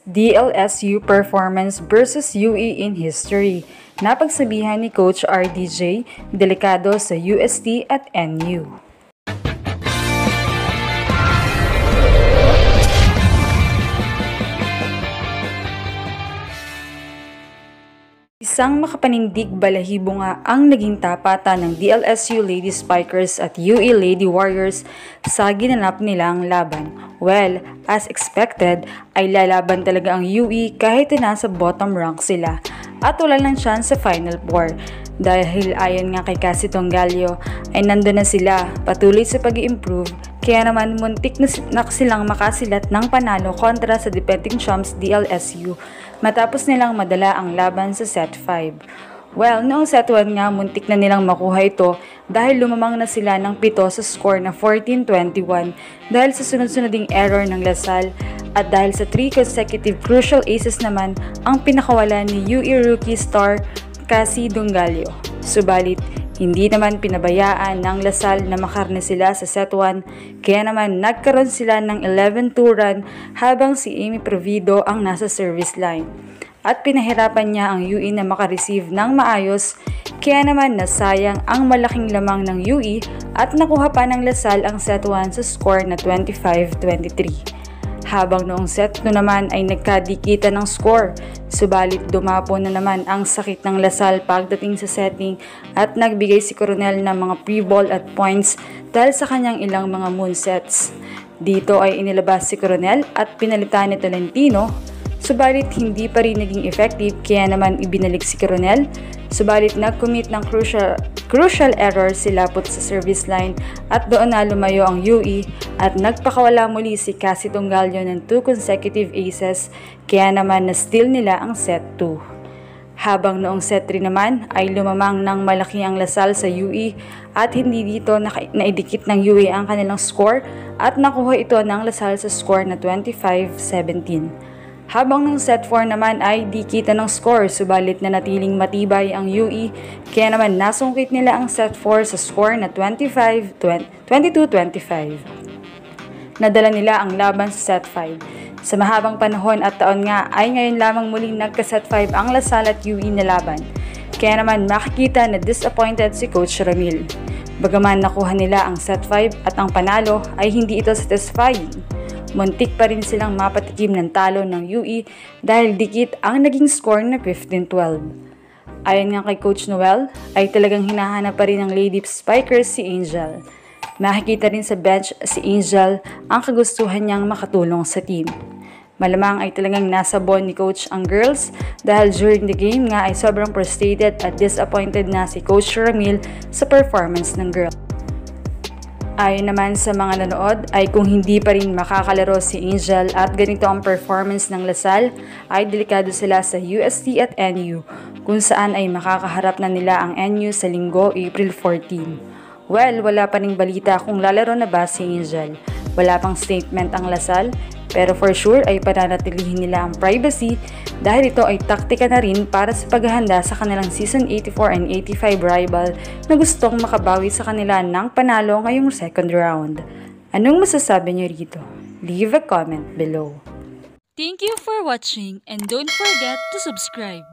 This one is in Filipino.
DLSU performance versus UE in history. Napagsabihan ni Coach RDJ, delikado sa UST at NU. Isang makapanindig balahibo nga ang naging tapatan ng DLSU Lady Spikers at UE Lady Warriors sa ginanap nilang laban. Well, as expected, ay lalaban talaga ang UE kahit na nasa bottom rank sila at wala lang chance sa Final Four. Dahil ayon nga kay Cassie Tongalio ay nandun na sila patuloy sa pag-i-improve, kaya naman muntik na silang makasilat ng panalo kontra sa defending champs DLSU matapos nilang madala ang laban sa set 5. Well, noong set 1 nga muntik na nilang makuha ito dahil lumamang na sila ng 7 sa score na 14-21 dahil sa sunod-sunoding error ng Lasal at dahil sa 3 consecutive crucial aces naman ang pinakawala ni UE rookie star Cassie Tongalio. Subalit, hindi naman pinabayaan ng Lasal na makarne sila sa set 1, kaya naman nagkaroon sila ng 11-2 run habang si Amy Provido ang nasa service line. At pinahirapan niya ang UE na makareceive ng maayos, kaya naman nasayang ang malaking lamang ng UE at nakuha pa ng Lasal ang set 1 sa score na 25-23. Habang noong set 2 naman ay nagkadikita ng score, subalit dumapo na naman ang sakit ng Lasal pagdating sa setting at nagbigay si Coronel ng mga pre-ball at points dahil sa kanyang ilang mga moonsets. Dito ay inilabas si Coronel at pinalitan ni Tolentino, subalit hindi pa rin naging effective kaya naman ibinalik si Coronel, subalit nag-commit ng crucial error si Lapot sa service line at doon na lumayo ang UE at nagpakawala muli si Cassie Tongalio ng 2 consecutive aces kaya naman na-steal nila ang set 2. Habang noong set 3 naman ay lumamang ng malaki ang Lasal sa UE at hindi dito naidikit ng UE ang kanilang score at nakuha ito ng Lasal sa score na 25-17. Habang ng set 4 naman ay dikita ng score, subalit na natiling matibay ang UE, kaya naman nasungkit nila ang set 4 sa score na 22-25. Nadala nila ang laban sa set 5. Sa mahabang panahon at taon nga ay ngayon lamang muling nagka-set 5 ang Lasal at UE na laban, kaya naman makikita na disappointed si Coach Ramil. Bagaman nakuha nila ang set 5 at ang panalo ay hindi ito satisfying. Muntik pa rin silang mapatikim ng talo ng UE dahil dikit ang naging score na 15-12. Ayon nga kay Coach Noel, ay talagang hinahanap pa rin ng Lady Spikers si Angel. Makikita rin sa bench si Angel ang kagustuhan niyang makatulong sa team. Malamang ay talagang nasa bon ni Coach ang girls dahil during the game nga ay sobrang frustrated at disappointed na si Coach Ramil sa performance ng girls. Ayon naman sa mga nanood ay kung hindi pa rin makakalaro si Angel at ganito ang performance ng Lasal ay delikado sila sa UST at NU kung saan ay makakaharap na nila ang NU sa linggo April 14. Well, wala pa ring balita kung lalaro na ba si Angel. Wala pang statement ang Lasal pero for sure ay pananatilihin nila ang privacy dahil ito ay taktika na rin para sa paghahanda sa kanilang Season 84 and 85 rival na gustong makabawi sa kanila ng panalo ngayong second round. Anong masasabi niyo rito? Leave a comment below. Thank you for watching and don't forget to subscribe.